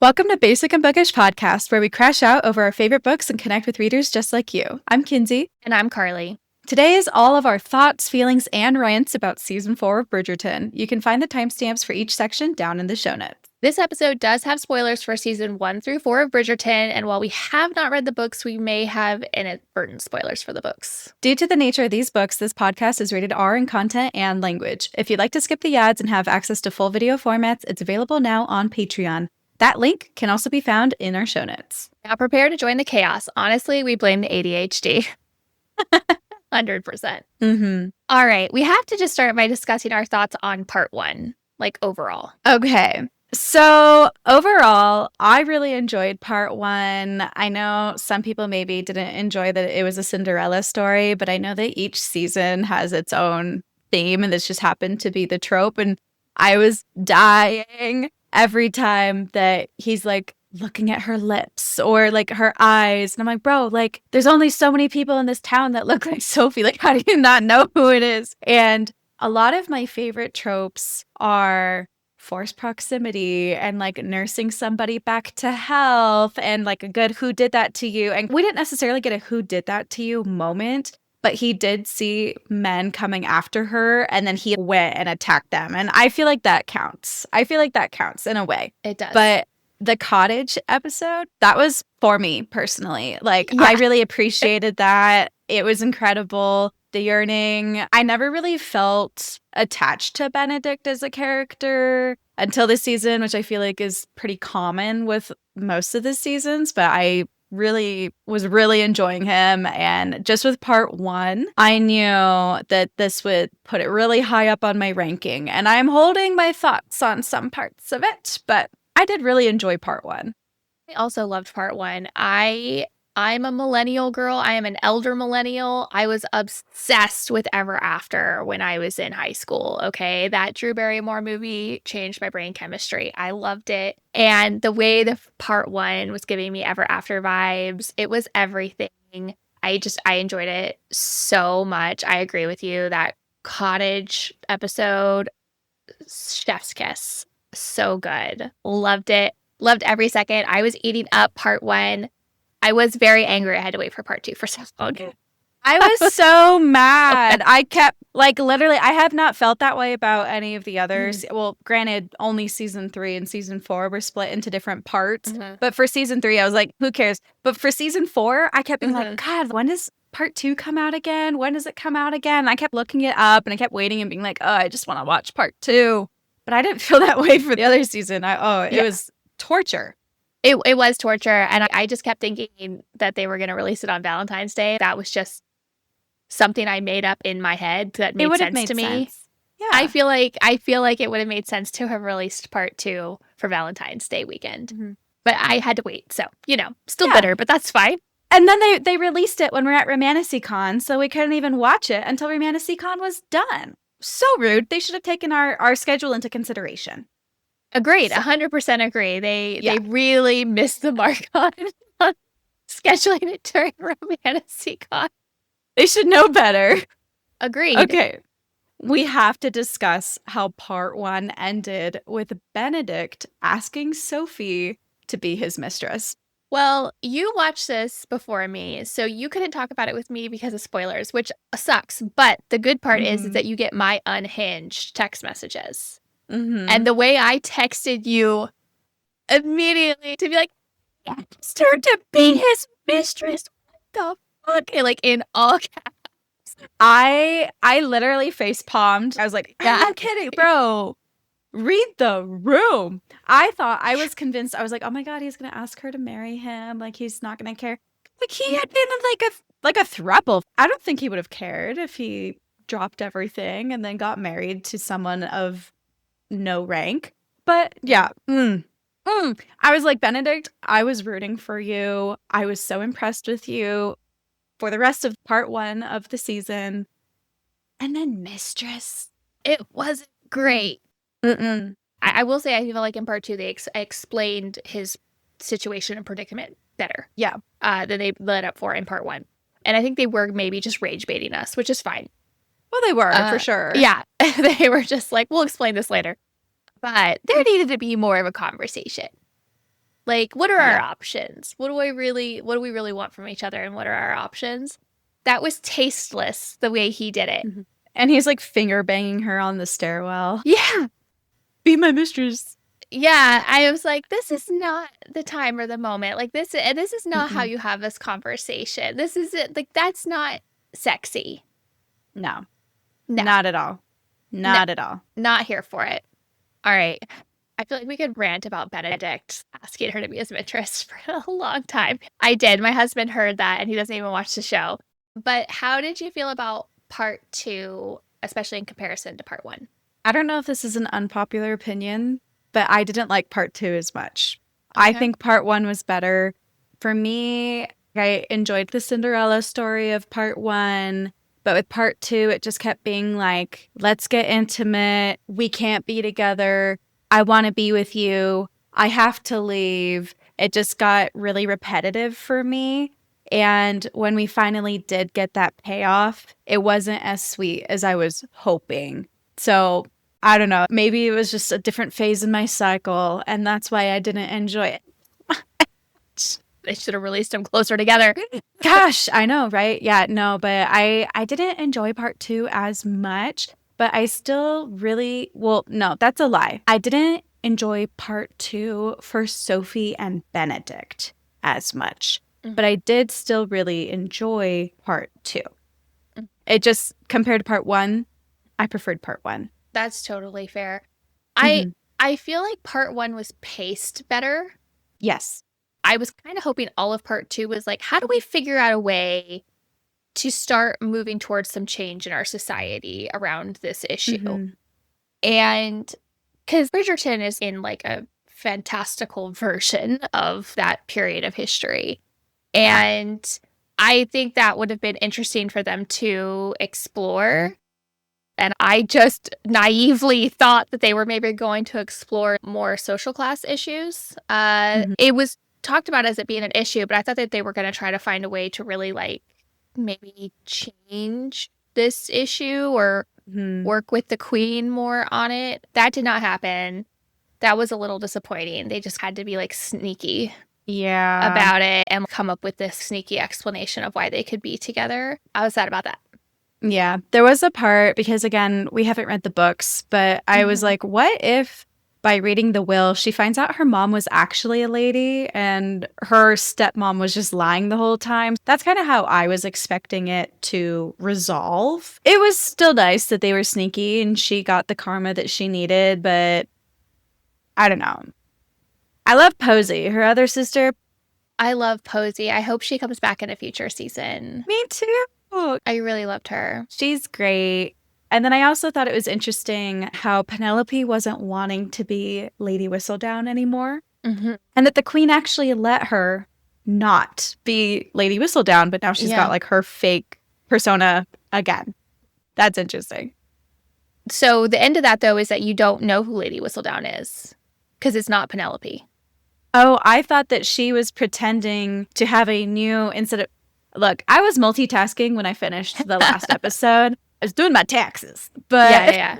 Welcome to Basic and Bookish podcast, where we crash out over our favorite books and connect with readers just like you. I'm Kinsey. And I'm Carly. Today is all of our thoughts, feelings, and rants about Season 4 of Bridgerton. You can find the timestamps for each section down in the show notes. This episode does have spoilers for Season 1 through 4 of Bridgerton, and while we have not read the books, we may have inadvertent spoilers for the books. Due to the nature of these books, this podcast is rated R in content and language. If you'd like to skip the ads and have access to full video formats, it's available now on Patreon. That link can also be found in our show notes. Now prepare to join the chaos. Honestly, we blame the ADHD. 100%. All right, we have to just start by discussing our thoughts on part 1, like overall. Okay. So overall, I really enjoyed part 1. I know some people maybe didn't enjoy that it was a Cinderella story, but I know that each season has its own theme, and this just happened to be the trope. And I was dying every time that he's like looking at her lips or like her eyes. And I'm like, bro, like there's only so many people in this town that look like Sophie. Like, how do you not know who it is? And a lot of my favorite tropes are forced proximity and like nursing somebody back to health and like a good who did that to you. And we didn't necessarily get a who did that to you moment, but he did see men coming after her and then he went and attacked them. And I feel like that counts. I feel like that counts in a way. It does. But the cottage episode, that was for me personally. Like, I really appreciated that. It was incredible. The yearning. I never really felt attached to Benedict as a character until this season, which I feel like is pretty common with most of the seasons, but I was really enjoying him. And just with part 1, I knew that this would put it really high up on my ranking. And I'm holding my thoughts on some parts of it, but I did really enjoy part 1. I also loved part 1. I'm a millennial girl. I am an elder millennial. I was obsessed with Ever After when I was in high school, okay? That Drew Barrymore movie changed my brain chemistry. I loved it. And the way the part 1 was giving me Ever After vibes, it was everything. I enjoyed it so much. I agree with you. That cottage episode, chef's kiss. So good. Loved it. Loved every second. I was eating up part 1. I was very angry I had to wait for part 2 for so long. I was so mad. I kept, like, literally, I have not felt that way about any of the others. Well, granted, only season 3 and season 4 were split into different parts. But for season 3, I was like, who cares? But for season 4, I kept being like, God, when does part 2 come out again? When does it come out again? I kept looking it up and I kept waiting and being like, oh, I just want to watch part 2. But I didn't feel that way for the other season. It was torture. It was torture, and I just kept thinking that they were going to release it on Valentine's Day. That was just something I made up in my head that made sense to me. Yeah. I feel like it would have made sense to have released part 2 for Valentine's Day weekend. But I had to wait, so, still bitter, but that's fine. And then they released it when we were at Romanticycon, so we couldn't even watch it until Romanticycon was done. So rude. They should have taken our schedule into consideration. Agreed. 100% agree. They really missed the mark on scheduling it during Romanticycon. They should know better. Agreed. Okay. We have to discuss how part 1 ended with Benedict asking Sophie to be his mistress. Well, you watched this before me, so you couldn't talk about it with me because of spoilers, which sucks. But the good part is that you get my unhinged text messages. And the way I texted you immediately to be like, asked her to be his mistress. What the fuck? And like in all caps. I literally face palmed. I was like, I'm kidding, bro. Read the room. I was convinced. I was like, oh my God, he's going to ask her to marry him. Like, he's not going to care. Like, he had been like a throuple. I don't think he would have cared if he dropped everything and then got married to someone of no rank. But yeah, I was like, Benedict, I was rooting for you. I was so impressed with you for the rest of part 1 of the season. And then mistress. It wasn't great. I will say I feel like in part 2 they explained his situation and predicament better. Yeah. Than they led up for in part 1. And I think they were maybe just rage baiting us, which is fine. Well, they were, for sure. Yeah. They were just like, we'll explain this later. But there needed to be more of a conversation. Like, what are our Yeah. options? What do we really want from each other, and what are our options? That was tasteless the way he did it. Mhm. And he's like finger banging her on the stairwell. Yeah. Be my mistress. Yeah, I was like, this is not the time or the moment. Like this is not how Mm-mm. you have this conversation. This is it. Like that's not sexy. No, No. not at all. No. Not at all. Not here for it. All right. I feel like we could rant about Benedict asking her to be his mistress for a long time. I did. My husband heard that and he doesn't even watch the show. But how did you feel about part 2, especially in comparison to part 1? I don't know if this is an unpopular opinion, but I didn't like part 2 as much. I Okay. think part 1 was better. For me, I enjoyed the Cinderella story of part 1, but with part 2, it just kept being like, let's get intimate. We can't be together. I want to be with you. I have to leave. It just got really repetitive for me. And when we finally did get that payoff, it wasn't as sweet as I was hoping. So I don't know. Maybe it was just a different phase in my cycle, and that's why I didn't enjoy it. They should have released them closer together. Gosh, I know, right? Yeah, no, but I didn't enjoy part 2 as much, but I still really, well, no, that's a lie. I didn't enjoy part 2 for Sophie and Benedict as much, but I did still really enjoy part 2. It just, compared to part 1, I preferred part 1. That's totally fair. Mhm. I feel like part 1 was paced better. Yes. I was kind of hoping all of part 2 was like, how do we figure out a way to start moving towards some change in our society around this issue? Mhm. And because Bridgerton is in like a fantastical version of that period of history. And I think that would have been interesting for them to explore. And I just naively thought that they were maybe going to explore more social class issues. Mhm. It was talked about as it being an issue, but I thought that they were going to try to find a way to really like maybe change this issue or Mhm. work with the queen more on it. That did not happen. That was a little disappointing. They just had to be like sneaky Yeah. about it and come up with this sneaky explanation of why they could be together. I was sad about that. Yeah, there was a part because again, we haven't read the books, but I was like, what if by reading the will, she finds out her mom was actually a lady and her stepmom was just lying the whole time? That's kind of how I was expecting it to resolve. It was still nice that they were sneaky and she got the karma that she needed, but I don't know. I love Posey, her other sister. I love Posey. I hope she comes back in a future season. Me too. I really loved her. She's great. And then I also thought it was interesting how Penelope wasn't wanting to be Lady Whistledown anymore. Mm-hmm. And that the queen actually let her not be Lady Whistledown, but now she's got like her fake persona again. That's interesting. So the end of that, though, is that you don't know who Lady Whistledown is because it's not Penelope. Oh, I thought that she was pretending to have a new instead of. Look, I was multitasking when I finished the last episode. I was doing my taxes, but Yeah.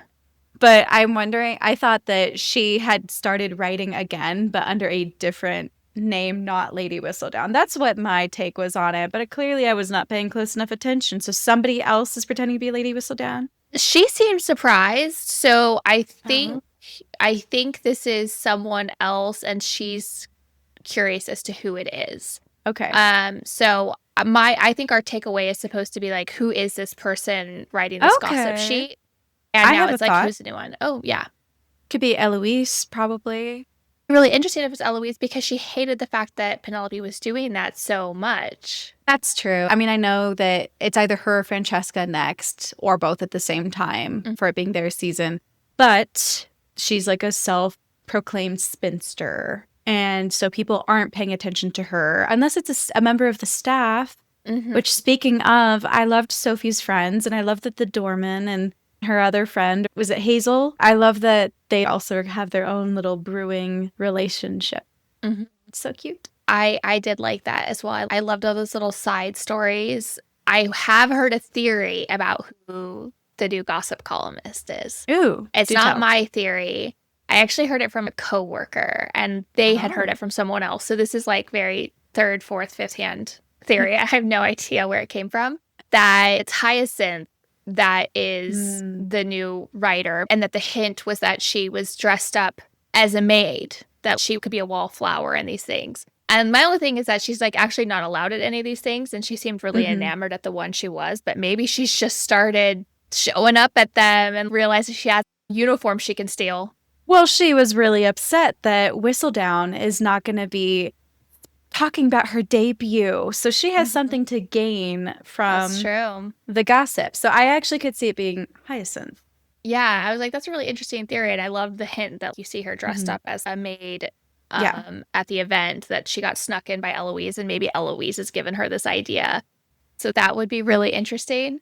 But I'm wondering, I thought that she had started writing again, but under a different name, not Lady Whistledown. That's what my take was on it. But clearly I was not paying close enough attention. So somebody else is pretending to be Lady Whistledown? She seemed surprised, so I think this is someone else, and she's curious as to who it is. Okay. So I think our takeaway is supposed to be like, who is this person writing this gossip sheet? And I now have it's a like, thought. who's the new one? Oh, yeah. Could be Eloise, probably. Really interesting if it's Eloise because she hated the fact that Penelope was doing that so much. That's true. I mean, I know that it's either her or Francesca next, or both at the same time for it being their season. But she's like a self-proclaimed spinster. And so people aren't paying attention to her unless it's a member of the staff. Which, speaking of, I loved Sophie's friends, and I love that the doorman and her other friend, was it Hazel? I love that they also have their own little brewing relationship. It's so cute. I did like that as well. I loved all those little side stories. I have heard a theory about who the new gossip columnist is. Ooh, It's do not tell. my theory, I actually heard it from a coworker, and they had heard Oh. it from someone else. So this is like very third, fourth, fifth hand theory. I have no idea where it came from. That it's Hyacinth that is Mm. the new writer, and that the hint was that she was dressed up as a maid, that she could be a wallflower and these things. And my only thing is that she's like actually not allowed at any of these things, and she seemed really enamored at the one she was, but maybe she's just started showing up at them and realizes she has a uniform she can steal. Well, she was really upset that Whistledown is not going to be talking about her debut. So she has something to gain That's from true. the gossip. So I actually could see it being Hyacinth. Yeah, I was like, that's a really interesting theory. And I love the hint that you see her dressed up as a maid Yeah. at the event, that she got snuck in by Eloise, and maybe Eloise has given her this idea. So that would be really interesting.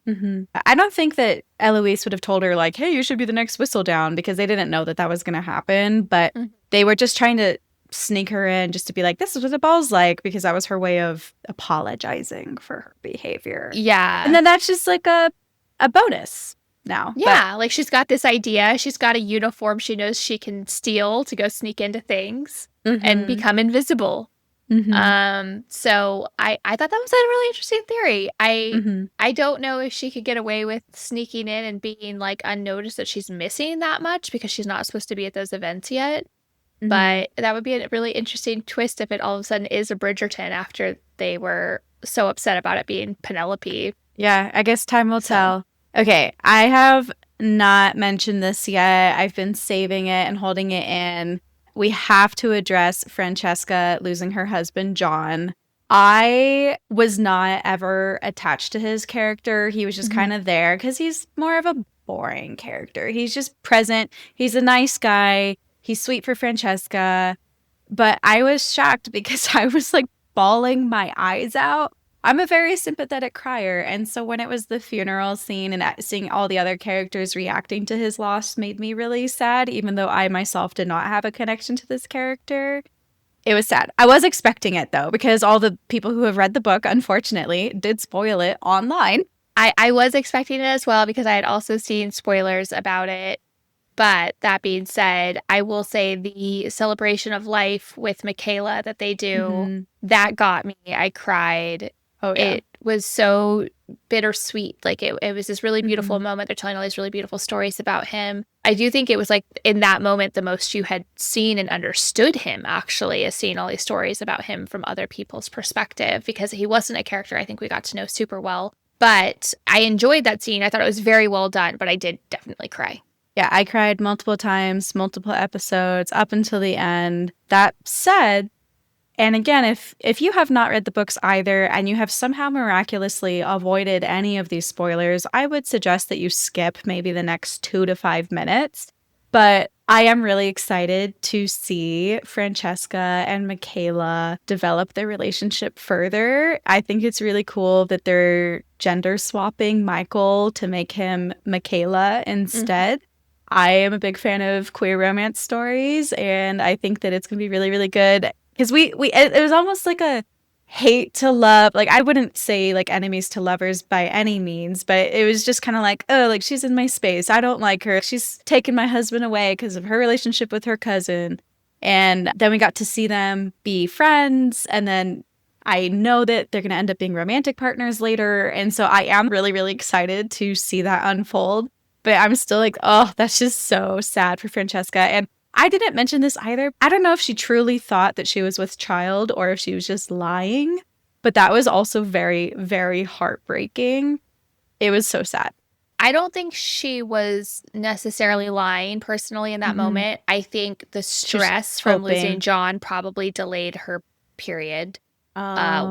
I don't think that Eloise would have told her, like, hey, you should be the next Whistledown, because they didn't know that that was going to happen. But they were just trying to sneak her in just to be like, this is what the ball's like, because that was her way of apologizing for her behavior. Yeah. And then that's just like a bonus now. Yeah, like she's got this idea. She's got a uniform she knows she can steal to go sneak into things and become invisible. So I thought that was a really interesting theory. I don't know if she could get away with sneaking in and being like unnoticed, that she's missing that much because she's not supposed to be at those events yet. But that would be a really interesting twist if it all of a sudden is a Bridgerton after they were so upset about it being Penelope. Yeah, I guess time will tell. Okay, I have not mentioned this yet. I've been saving it and holding it in. We have to address Francesca losing her husband, John. I was not ever attached to his character. He was just kind of there because he's more of a boring character. He's just present. He's a nice guy. He's sweet for Francesca. But I was shocked because I was like bawling my eyes out. I'm a very sympathetic crier. And so when it was the funeral scene and seeing all the other characters reacting to his loss made me really sad, even though I myself did not have a connection to this character. It was sad. I was expecting it, though, because all the people who have read the book, unfortunately, did spoil it online. I was expecting it as well, because I had also seen spoilers about it. But that being said, I will say the celebration of life with Michaela that they do, that got me. I cried. Oh, yeah. It was so bittersweet. Like it was this really beautiful moment. They're telling all these really beautiful stories about him. I do think it was like in that moment the most you had seen and understood him, actually, is seeing all these stories about him from other people's perspective, because he wasn't a character I think we got to know super well. But I enjoyed that scene. I thought it was very well done, but I did definitely cry. Yeah, I cried multiple times, multiple episodes, up until the end. That said, and again, if you have not read the books either, and you have somehow miraculously avoided any of these spoilers, I would suggest that you skip maybe the next 2 to 5 minutes. But I am really excited to see Francesca and Michaela develop their relationship further. I think it's really cool that they're gender swapping Michael to make him Michaela instead. I am a big fan of queer romance stories, and I think that it's going to be really, really good. Because it was almost like a hate to love. Like, I wouldn't say like enemies to lovers by any means, but it was just kind of like, oh, like she's in my space. I don't like her. She's taken my husband away because of her relationship with her cousin. And then we got to see them be friends. And then I know that they're going to end up being romantic partners later. And so I am really, really excited to see that unfold. But I'm still like, oh, that's just so sad for Francesca. And I didn't mention this either. I don't know if she truly thought that she was with child or if she was just lying. But that was also very, very heartbreaking. It was so sad. I don't think she was necessarily lying personally in that moment. I think the stress from losing John probably delayed her period,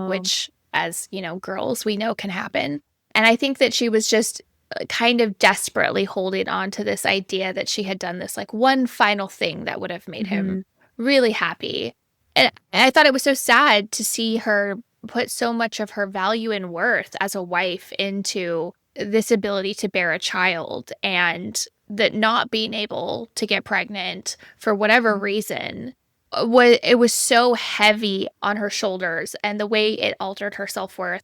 which, as you know, girls, we know can happen. And I think that she was just kind of desperately holding on to this idea that she had done this like one final thing that would have made him really happy. And I thought it was so sad to see her put so much of her value and worth as a wife into this ability to bear a child, and that not being able to get pregnant for whatever reason was so heavy on her shoulders, and the way it altered her self-worth.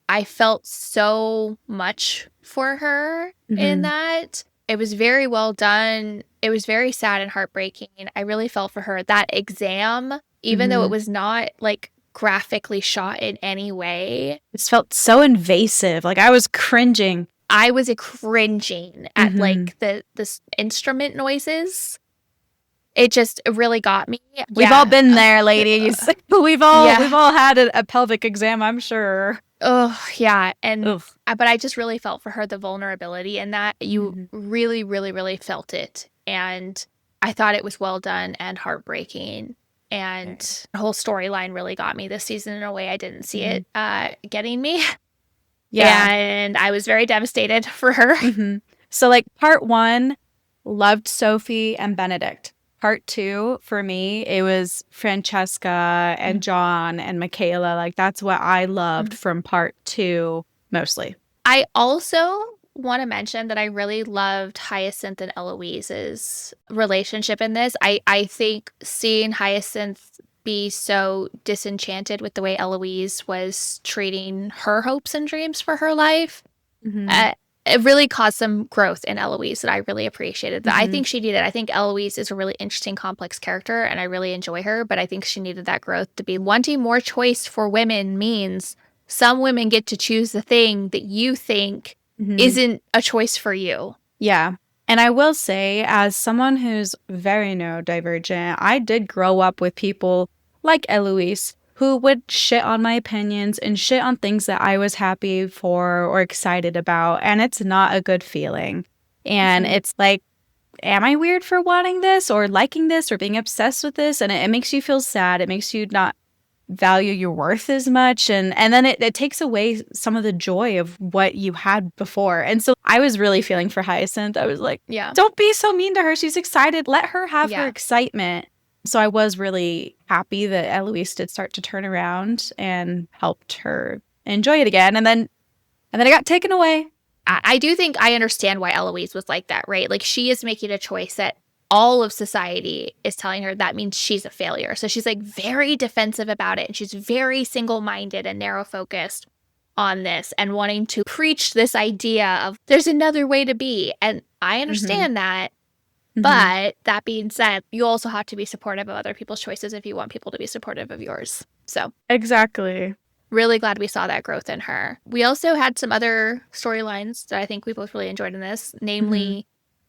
I felt so much for her in that. It was very well done. It was very sad and heartbreaking. I really felt for her. That exam, even though it was not like graphically shot in any way, It felt so invasive. Like I was cringing. I was cringing at like the instrument noises. It really got me. We've all been there, ladies. We've all had a pelvic exam, I'm sure. Oh, yeah. And but I just really felt for her, the vulnerability in that. You really, really, really felt it. And I thought it was well done and heartbreaking. And the whole storyline really got me this season in a way I didn't see it getting me. Yeah. And I was very devastated for her. So like part 1, loved Sophie and Benedict. Part 2, for me, it was Francesca and John and Michaela. Like that's what I loved from part 2 mostly. I also want to mention that I really loved Hyacinth and Eloise's relationship in this. I think seeing Hyacinth be so disenchanted with the way Eloise was treating her hopes and dreams for her life, it really caused some growth in Eloise that I really appreciated. I think she needed. I think Eloise is a really interesting, complex character, and I really enjoy her, but I think she needed that growth to be wanting more choice for women means some women get to choose the thing that you think isn't a choice for you. Yeah. And I will say, as someone who's very neurodivergent, I did grow up with people like Eloise who would shit on my opinions and shit on things that I was happy for or excited about. And it's not a good feeling. And it's like, am I weird for wanting this or liking this or being obsessed with this? And it makes you feel sad. It makes you not value your worth as much. And then it takes away some of the joy of what you had before. And so I was really feeling for Hyacinth. I was like, don't be so mean to her. She's excited. Let her have her excitement. So I was really happy that Eloise did start to turn around and helped her enjoy it again. And then it got taken away. I do think I understand why Eloise was like that, right? Like she is making a choice that all of society is telling her that means she's a failure. So she's like very defensive about it. And she's very single-minded and narrow-focused on this and wanting to preach this idea of there's another way to be. And I understand that. But that being said, you also have to be supportive of other people's choices if you want people to be supportive of yours. So exactly. Really glad we saw that growth in her. We also had some other storylines that I think we both really enjoyed in this, namely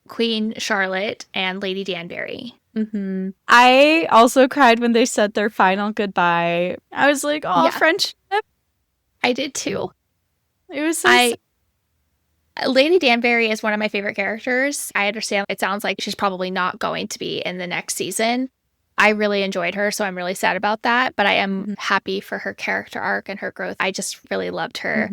Queen Charlotte and Lady Danbury. I also cried when they said their final goodbye. I was like, oh, friendship. I did too. It was so Lady Danbury is one of my favorite characters. I understand it sounds like she's probably not going to be in the next season. I really enjoyed her, so I'm really sad about that. But I am happy for her character arc and her growth. I just really loved her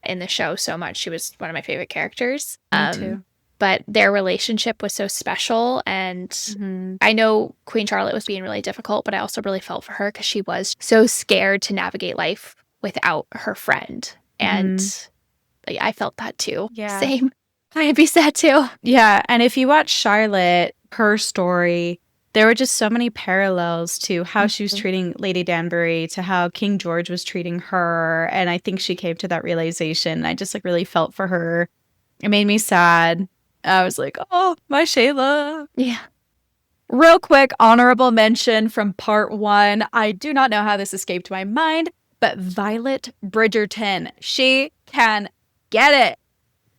in the show so much. She was one of my favorite characters. Me too. But their relationship was so special. And I know Queen Charlotte was being really difficult, but I also really felt for her because she was so scared to navigate life without her friend. And I felt that too. Yeah. Same. I'd be sad too. Yeah. And if you watch Charlotte, her story, there were just so many parallels to how she was treating Lady Danbury, to how King George was treating her. And I think she came to that realization. I just really felt for her. It made me sad. I was like, oh, my Shayla. Yeah. Real quick, honorable mention from part 1. I do not know how this escaped my mind, but Violet Bridgerton. She can get it.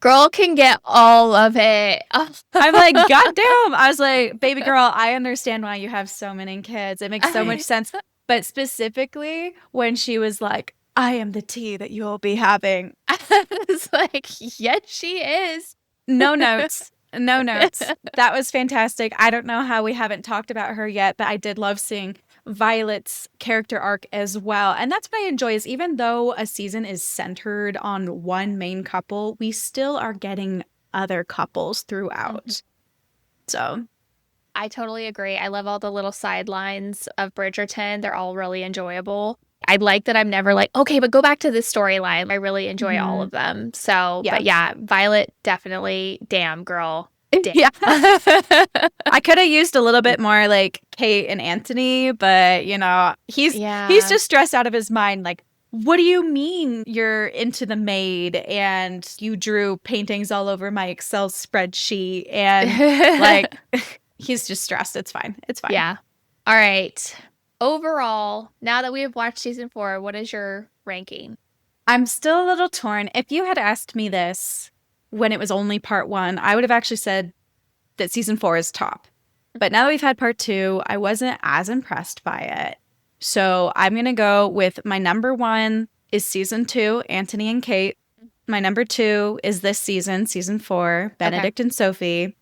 Girl can get all of it. Oh. I'm like, goddamn. I was like, baby girl, I understand why you have so many kids. It makes so much sense. But specifically when she was like, I am the tea that you will be having. It's like, yes, she is. No notes. No notes. That was fantastic. I don't know how we haven't talked about her yet, but I did love seeing Violet's character arc as well. And that's what I enjoy is even though a season is centered on one main couple, we still are getting other couples throughout. So I totally agree. I love all the little sidelines of Bridgerton. They're all really enjoyable. I like that I'm never like, okay, but go back to this storyline. I really enjoy all of them. So, but yeah, Violet, definitely, damn, girl. Damn. Yeah. I could have used a little bit more like Kate and Anthony, but you know, he's just stressed out of his mind. Like, what do you mean you're into the maid and you drew paintings all over my Excel spreadsheet and like he's just stressed. It's fine. It's fine. Yeah. All right. Overall, now that we have watched season 4, what is your ranking? I'm still a little torn. If you had asked me this when it was only part 1, I would have actually said that season 4 is top. But now that we've had part 2, I wasn't as impressed by it. So I'm going to go with my number 1 is season 2, Anthony and Kate. My number 2 is this season, season 4, Benedict and Sophie.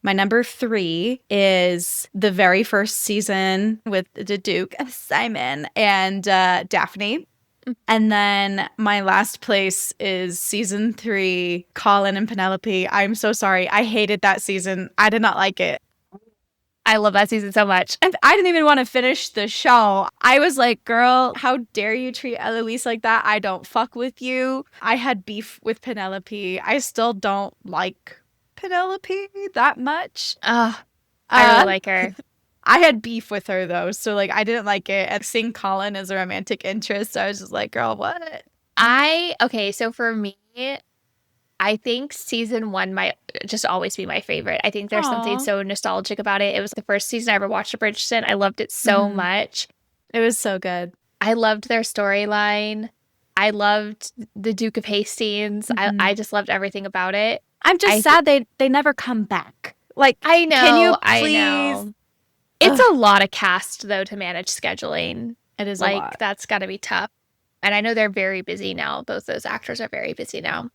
My number 3 is the very first season with the Duke, Simon, and Daphne. And then my last place is season 3, Colin and Penelope. I'm so sorry. I hated that season. I did not like it. I love that season so much. And I didn't even want to finish the show. I was like, girl, how dare you treat Eloise like that? I don't fuck with you. I had beef with Penelope. I still don't like Penelope that much. I really like her. I had beef with her though, so like I didn't like it. And seeing Colin as a romantic interest, I was just like, girl, what? Okay, so for me, I think season 1 might just always be my favorite. I think there's something so nostalgic about it. It was the first season I ever watched of Bridgerton. I loved it so much. It was so good. I loved their storyline. I loved the Duke of Hastings. I just loved everything about it. I'm just sad they never come back. Like, I know. Can you please? I know. It's a lot of cast, though, to manage scheduling. It is like, a lot. That's got to be tough. And I know they're very busy now. Both those actors are very busy now.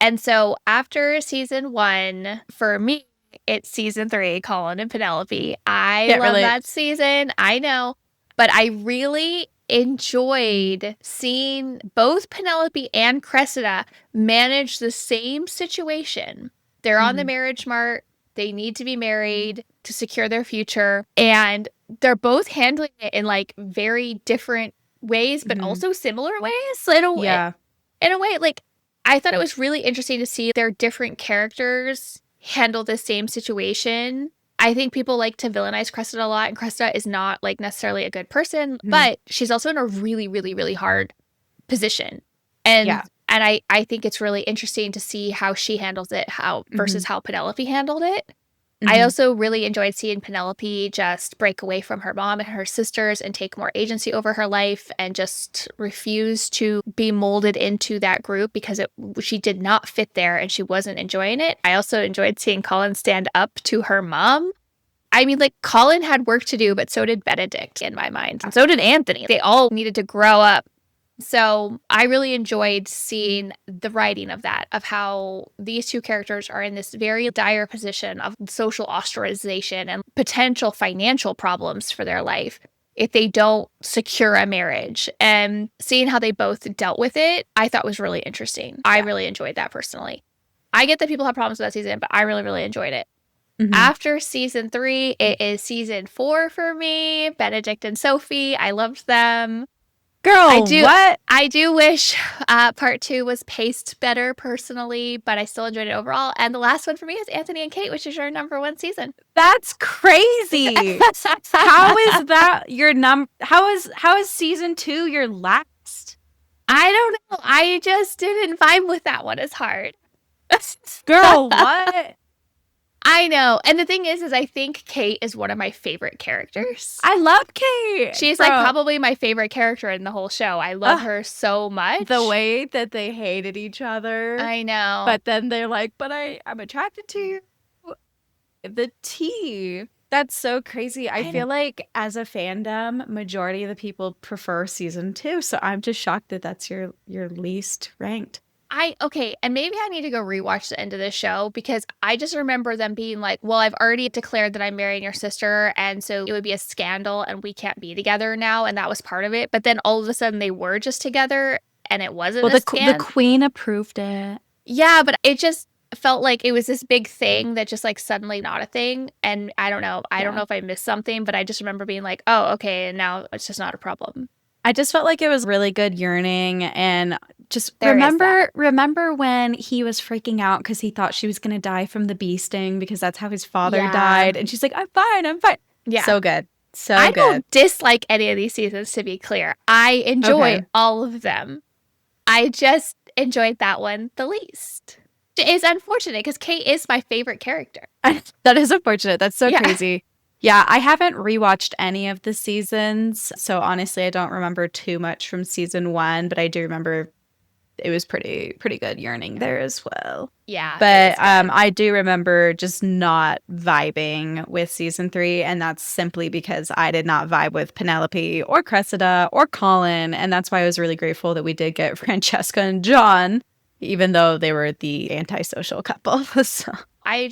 And so after season 1, for me, it's season 3, Colin and Penelope. I love that season. I know. But I really enjoyed seeing both Penelope and Cressida manage the same situation. They're on the marriage mart. They need to be married to secure their future. And they're both handling it in like very different ways, but also similar ways. In a way, like, I thought it was really interesting to see their different characters handle the same situation. I think people like to villainize Cressida a lot, and Cressida is not like necessarily a good person, but she's also in a really, really, really hard position. And I think it's really interesting to see how she handles it, versus how Penelope handled it. I also really enjoyed seeing Penelope just break away from her mom and her sisters and take more agency over her life and just refuse to be molded into that group because she did not fit there and she wasn't enjoying it. I also enjoyed seeing Colin stand up to her mom. I mean, like, Colin had work to do, but so did Benedict in my mind. And so did Anthony. They all needed to grow up. So I really enjoyed seeing the writing of that, of how these two characters are in this very dire position of social ostracization and potential financial problems for their life if they don't secure a marriage. And seeing how they both dealt with it, I thought was really interesting. I really enjoyed that personally. I get that people have problems with that season, but I really, really enjoyed it. After season 3, it is season 4 for me. Benedict and Sophie, I loved them. Girl, what? I do wish part 2 was paced better personally, but I still enjoyed it overall. And the last one for me is Anthony and Kate, which is your number 1 season. That's crazy. How is that your how is season 2 your last? I don't know. I just didn't vibe with that one as hard. Girl, what? I know. And the thing is I think Kate is one of my favorite characters. I love Kate. She's like probably my favorite character in the whole show. I love her so much. The way that they hated each other. I know. But then they're like, but I'm attracted to you. The tea. That's so crazy. I feel like as a fandom, majority of the people prefer season 2. So I'm just shocked that that's your least ranked. And maybe I need to go rewatch the end of this show because I just remember them being like, well, I've already declared that I'm marrying your sister, and so it would be a scandal and we can't be together now, and that was part of it. But then all of a sudden they were just together and it wasn't a scandal. The queen approved it. Yeah, but it just felt like it was this big thing that just like suddenly not a thing. And I don't know. I don't know if I missed something, but I just remember being like, oh, okay, and now it's just not a problem. I just felt like it was really good yearning, and just remember when he was freaking out because he thought she was going to die from the bee sting because that's how his father died, and she's like, I'm fine. Yeah. So good. So I good. don't dislike any of these seasons, to be clear. I enjoy Okay. all of them. I just enjoyed that one the least. It is unfortunate because Kate is my favorite character. That is unfortunate. That's so Yeah. crazy. Yeah, I haven't rewatched any of the seasons, so honestly, I don't remember too much from season 1, but I do remember it was pretty good yearning there as well. Yeah, it But was good. I do remember just not vibing with season 3, and that's simply because I did not vibe with Penelope or Cressida or Colin, and that's why I was really grateful that we did get Francesca and John, even though they were the antisocial couple. So, I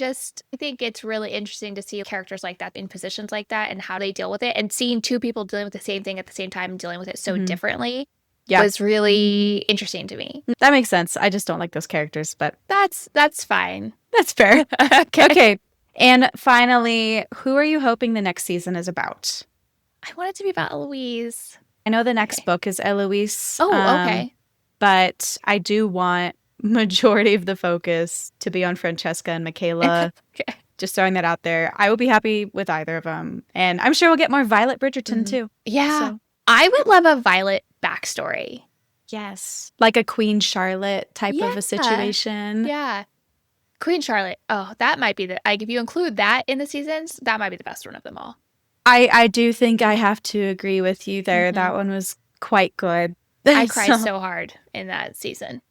think it's really interesting to see characters like that in positions like that and how they deal with it. And seeing two people dealing with the same thing at the same time and dealing with it so mhm. differently Yeah, was really interesting to me. that makes sense. I just don't like those characters, but That's fine. that's fair. Okay. Okay. And finally, who are you hoping the next season is about? I want it to be about Eloise. I know the next Okay. book is Eloise. Oh, okay. But I do want majority of the focus to be on Francesca and Michaela. Okay. Just throwing that out there. I will be happy with either of them. And I'm sure we'll get more Violet Bridgerton too. Yeah. So, I would love a Violet backstory. yes. Like a Queen Charlotte type of Yeah. a situation. Yeah. Queen Charlotte. Oh, that might be if you include that in the seasons, that might be the best one of them all. I do think I have to agree with you there. Mhm. That one was quite good. I cried so hard in that season.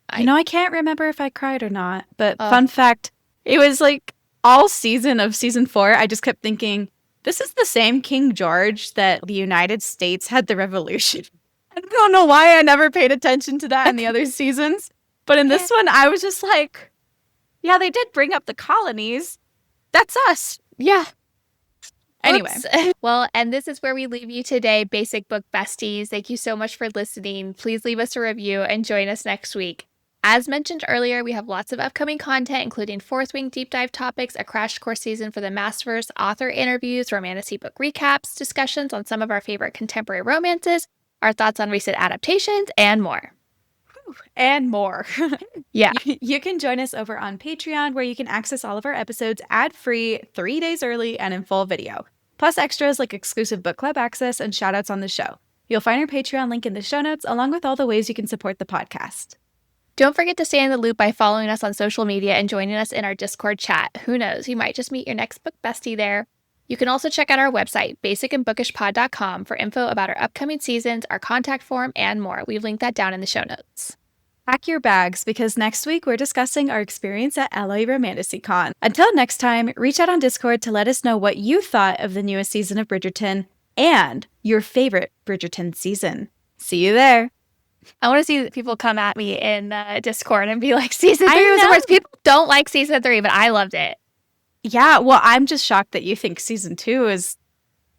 I can't remember if I cried or not, but Oh. fun fact, it was like all season of season 4, I just kept thinking, this is the same King George that the United States had the revolution. I don't know why I never paid attention to that in the other seasons, but in this one, I was just like, yeah, they did bring up the colonies. That's us. Yeah. Anyway. Well, and this is where we leave you today, Basic Book Besties. Thank you so much for listening. Please leave us a review and join us next week. As mentioned earlier, we have lots of upcoming content, including Fourth Wing deep dive topics, a crash course season for the Masterverse, author interviews, romantasy book recaps, discussions on some of our favorite contemporary romances, our thoughts on recent adaptations, and more. And more. Yeah. You can join us over on Patreon, where you can access all of our episodes ad-free 3 days early and in full video, plus extras like exclusive book club access and shoutouts on the show. You'll find our Patreon link in the show notes, along with all the ways you can support the podcast. Don't forget to stay in the loop by following us on social media and joining us in our Discord chat. Who knows, you might just meet your next book bestie there. You can also check out our website, basicandbookishpod.com, for info about our upcoming seasons, our contact form, and more. We've linked that down in the show notes. Pack your bags, because next week we're discussing our experience at LA RomantasyCon. Until next time, reach out on Discord to let us know what you thought of the newest season of Bridgerton and your favorite Bridgerton season. See you there. I want to see people come at me in Discord and be like, season 3 was the worst. People don't like season 3, but I loved it. Yeah, well, I'm just shocked that you think season 2 is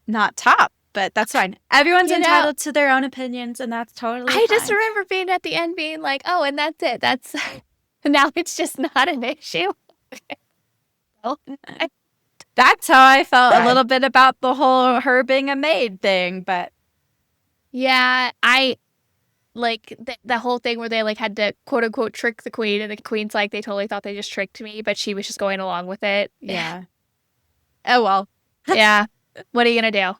not top, but that's fine. Everyone's entitled to their own opinions, and that's totally fine. I just remember being at the end being like, oh, and that's it. That's now it's just not an issue. That's how I felt a little bit about the whole her being a maid thing, but yeah, I like the whole thing where they like had to quote unquote trick the queen, and the queen's like, they totally thought they just tricked me, but she was just going along with it. yeah. Oh well. Yeah. What are you gonna do?